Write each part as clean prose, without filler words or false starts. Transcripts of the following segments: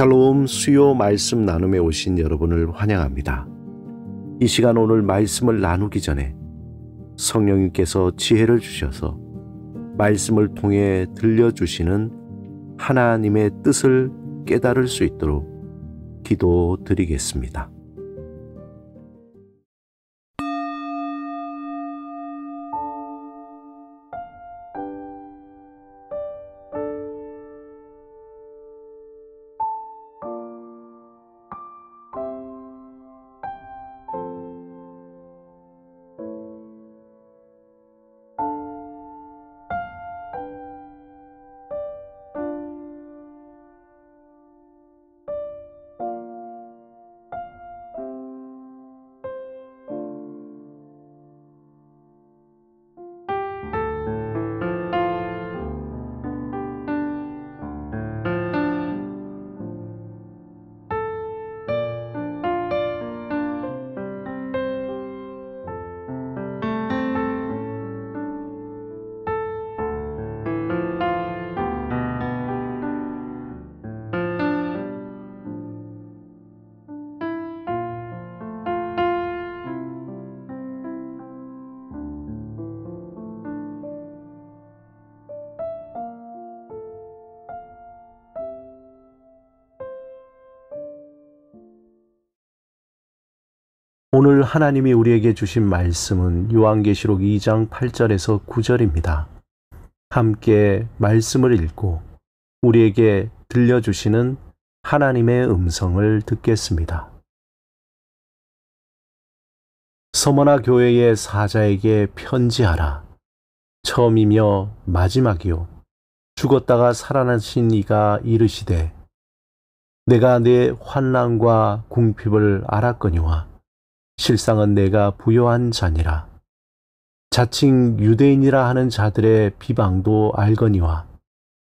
샬롬 수요 말씀 나눔에 오신 여러분을 환영합니다. 이 시간 오늘 말씀을 나누기 전에 성령님께서 지혜를 주셔서 말씀을 통해 들려주시는 하나님의 뜻을 깨달을 수 있도록 기도드리겠습니다. 오늘 하나님이 우리에게 주신 말씀은 요한계시록 2장 8절에서 9절입니다. 함께 말씀을 읽고 우리에게 들려주시는 하나님의 음성을 듣겠습니다. 서머나 교회의 사자에게 편지하라. 처음이며 마지막이요 죽었다가 살아나신 이가 이르시되 내가 네 환난과 궁핍을 알았거니와 실상은 내가 부요한 자니라. 자칭 유대인이라 하는 자들의 비방도 알거니와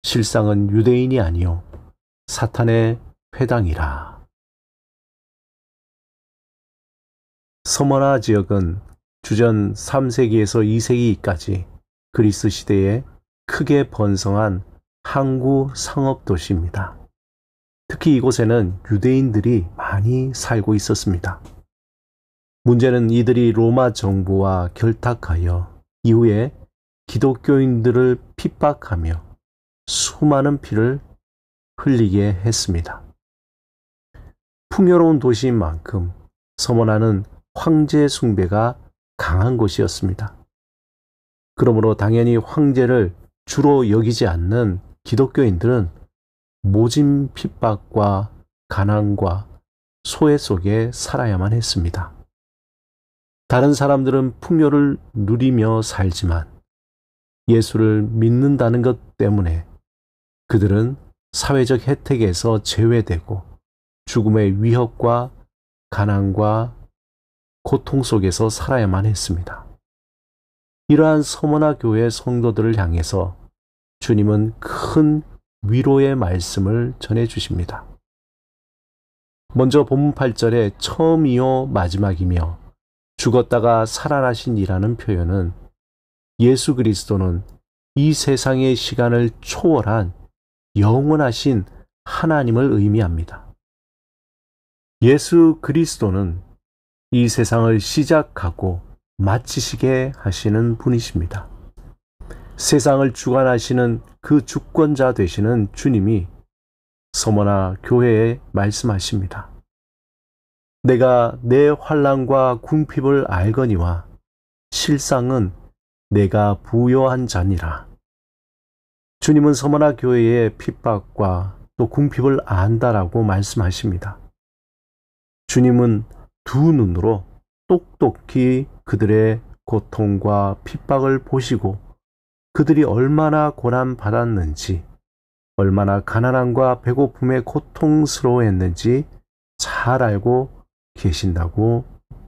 실상은 유대인이 아니요 사탄의 회당이라. 서머나 지역은 주전 3세기에서 2세기까지 그리스 시대에 크게 번성한 항구 상업 도시입니다. 특히 이곳에는 유대인들이 많이 살고 있었습니다. 문제는 이들이 로마 정부와 결탁하여 이후에 기독교인들을 핍박하며 수많은 피를 흘리게 했습니다. 풍요로운 도시인 만큼 서머나는 황제 숭배가 강한 곳이었습니다. 그러므로 당연히 황제를 주로 여기지 않는 기독교인들은 모진 핍박과 가난과 소외 속에 살아야만 했습니다. 다른 사람들은 풍요를 누리며 살지만 예수를 믿는다는 것 때문에 그들은 사회적 혜택에서 제외되고 죽음의 위협과 가난과 고통 속에서 살아야만 했습니다. 이러한 서머나 교회 성도들을 향해서 주님은 큰 위로의 말씀을 전해주십니다. 먼저 본문 8절에 처음이요 마지막이며 죽었다가 살아나신 이라는 표현은 예수 그리스도는 이 세상의 시간을 초월한 영원하신 하나님을 의미합니다. 예수 그리스도는 이 세상을 시작하고 마치시게 하시는 분이십니다. 세상을 주관하시는 그 주권자 되시는 주님이 서머나 교회에 말씀하십니다. 내가 내 환난과 궁핍을 알거니와 실상은 내가 부요한 자니라. 주님은 서머나 교회의 핍박과 또 궁핍을 안다라고 말씀하십니다. 주님은 두 눈으로 똑똑히 그들의 고통과 핍박을 보시고 그들이 얼마나 고난받았는지, 얼마나 가난함과 배고픔에 고통스러워했는지 잘 알고 계신다고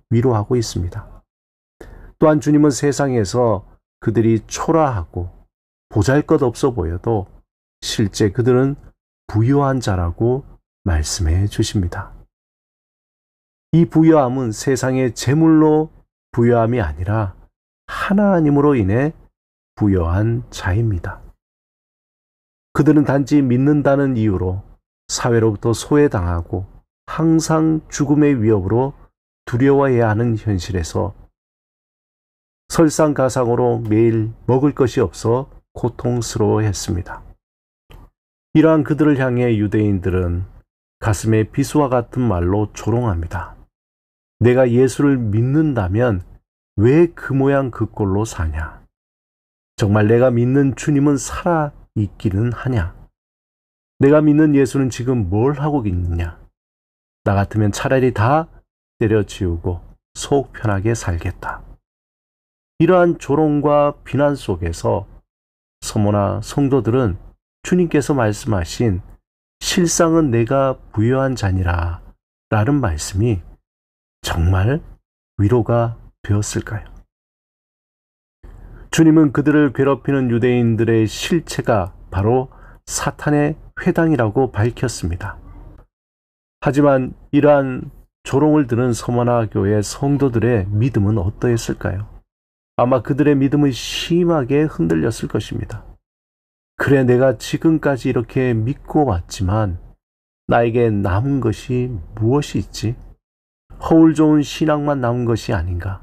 위로하고 있습니다. 또한 주님은 세상에서 그들이 초라하고 보잘것없어 보여도 실제 그들은 부유한 자라고 말씀해 주십니다. 이 부유함은 세상의 재물로 부유함이 아니라 하나님으로 인해 부유한 자입니다. 그들은 단지 믿는다는 이유로 사회로부터 소외당하고 항상 죽음의 위협으로 두려워해야 하는 현실에서 설상가상으로 매일 먹을 것이 없어 고통스러워했습니다. 이러한 그들을 향해 유대인들은 가슴에 비수와 같은 말로 조롱합니다. 내가 예수를 믿는다면 왜 그 모양 그 꼴로 사냐? 정말 내가 믿는 주님은 살아 있기는 하냐? 내가 믿는 예수는 지금 뭘 하고 있느냐? 나 같으면 차라리 다 때려치우고 속 편하게 살겠다. 이러한 조롱과 비난 속에서 서모나 성도들은 주님께서 말씀하신 실상은 내가 부여한 자니라 라는 말씀이 정말 위로가 되었을까요? 주님은 그들을 괴롭히는 유대인들의 실체가 바로 사탄의 회당이라고 밝혔습니다. 하지만 이러한 조롱을 들은 서머나 교회 성도들의 믿음은 어떠했을까요? 아마 그들의 믿음은 심하게 흔들렸을 것입니다. 그래, 내가 지금까지 이렇게 믿고 왔지만 나에게 남은 것이 무엇이 있지? 허울 좋은 신앙만 남은 것이 아닌가?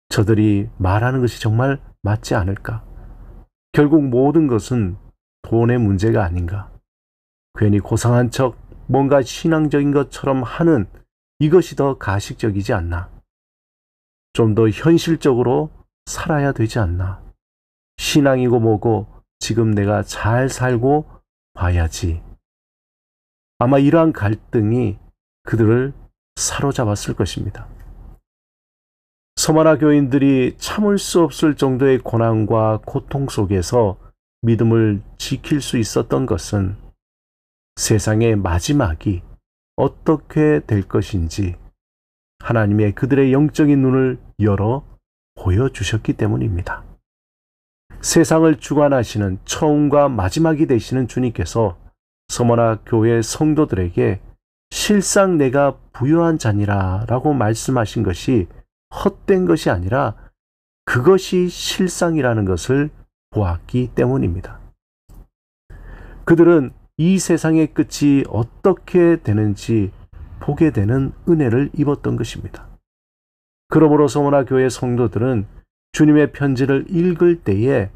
저들이 말하는 것이 정말 맞지 않을까? 결국 모든 것은 돈의 문제가 아닌가? 괜히 고상한 척 뭔가 신앙적인 것처럼 하는 이것이 더 가식적이지 않나? 좀 더 현실적으로 살아야 되지 않나? 신앙이고 뭐고 지금 내가 잘 살고 봐야지. 아마 이러한 갈등이 그들을 사로잡았을 것입니다. 서머나 교인들이 참을 수 없을 정도의 고난과 고통 속에서 믿음을 지킬 수 있었던 것은 세상의 마지막이 어떻게 될 것인지 하나님의 그들의 영적인 눈을 열어 보여주셨기 때문입니다. 세상을 주관하시는 처음과 마지막이 되시는 주님께서 서머나 교회 성도들에게 실상 내가 부여한 자니라 라고 말씀하신 것이 헛된 것이 아니라 그것이 실상이라는 것을 보았기 때문입니다. 그들은 이 세상의 끝이 어떻게 되는지 보게 되는 은혜를 입었던 것입니다. 그러므로 서머나 교회 성도들은 주님의 편지를 읽을 때에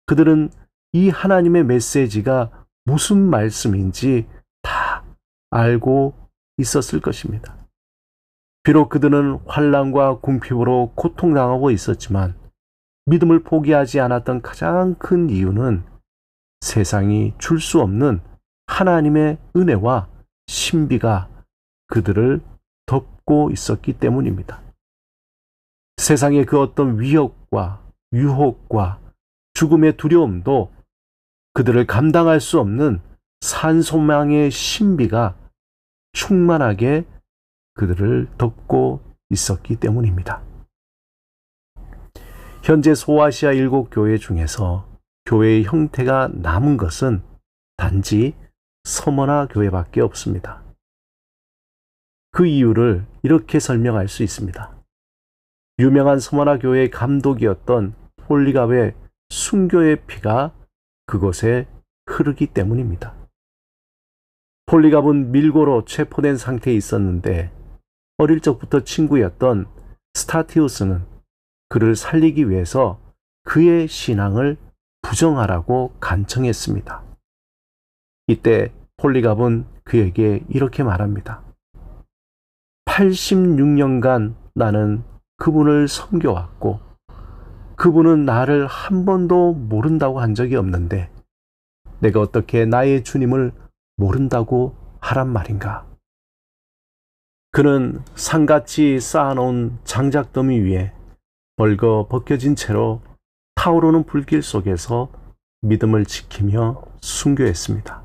그들은 이 하나님의 메시지가 무슨 말씀인지 다 알고 있었을 것입니다. 비록 그들은 환난과 궁핍으로 고통당하고 있었지만 믿음을 포기하지 않았던 가장 큰 이유는 세상이 줄 수 없는 하나님의 은혜와 신비가 그들을 덮고 있었기 때문입니다. 세상의 그 어떤 위협과 유혹과 죽음의 두려움도 그들을 감당할 수 없는 산소망의 신비가 충만하게 그들을 덮고 있었기 때문입니다. 현재 소아시아 7교회 중에서 교회의 형태가 남은 것은 단지 서머나 교회밖에 없습니다. 그 이유를 이렇게 설명할 수 있습니다. 유명한 서머나 교회의 감독이었던 폴리갑의 순교의 피가 그곳에 흐르기 때문입니다. 폴리갑은 밀고로 체포된 상태에 있었는데 어릴 적부터 친구였던 스타티우스는 그를 살리기 위해서 그의 신앙을 부정하라고 간청했습니다. 이때 폴리갑은 그에게 이렇게 말합니다. 86년간 나는 그분을 섬겨왔고 그분은 나를 한 번도 모른다고 한 적이 없는데 내가 어떻게 나의 주님을 모른다고 하란 말인가? 그는 산같이 쌓아놓은 장작더미 위에 벌거 벗겨진 채로 타오르는 불길 속에서 믿음을 지키며 순교했습니다.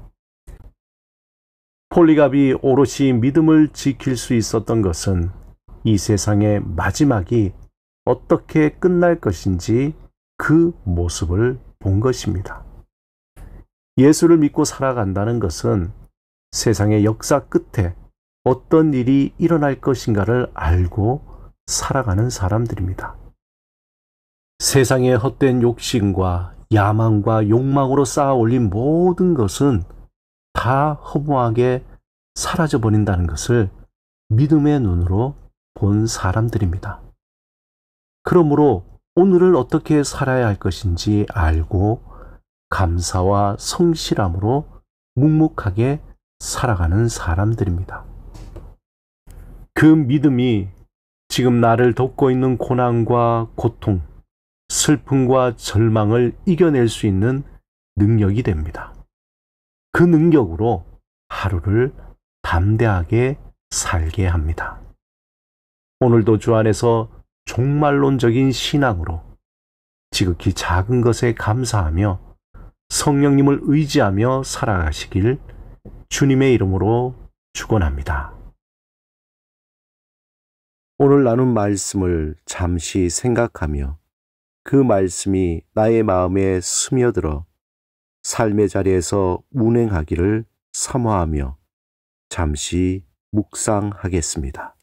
폴리갑이 오롯이 믿음을 지킬 수 있었던 것은 이 세상의 마지막이 어떻게 끝날 것인지 그 모습을 본 것입니다. 예수를 믿고 살아간다는 것은 세상의 역사 끝에 어떤 일이 일어날 것인가를 알고 살아가는 사람들입니다. 세상의 헛된 욕심과 야망과 욕망으로 쌓아 올린 모든 것은 다 허무하게 사라져 버린다는 것을 믿음의 눈으로 본 사람들입니다. 그러므로 오늘을 어떻게 살아야 할 것인지 알고 감사와 성실함으로 묵묵하게 살아가는 사람들입니다. 그 믿음이 지금 나를 덮고 있는 고난과 고통, 슬픔과 절망을 이겨낼 수 있는 능력이 됩니다. 그 능력으로 하루를 담대하게 살게 합니다. 오늘도 주 안에서 종말론적인 신앙으로 지극히 작은 것에 감사하며 성령님을 의지하며 살아가시길 주님의 이름으로 축원합니다. 오늘 나눈 말씀을 잠시 생각하며 그 말씀이 나의 마음에 스며들어 삶의 자리에서 운행하기를 사모하며 잠시 묵상하겠습니다.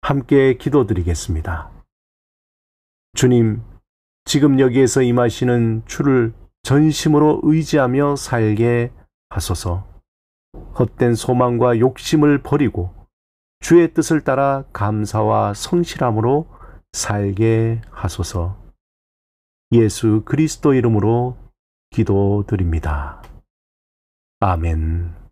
함께 기도드리겠습니다. 주님, 지금 여기에서 임하시는 주를 전심으로 의지하며 살게 하소서. 헛된 소망과 욕심을 버리고 주의 뜻을 따라 감사와 성실함으로 살게 하소서. 예수 그리스도 이름으로 기도드립니다. 아멘.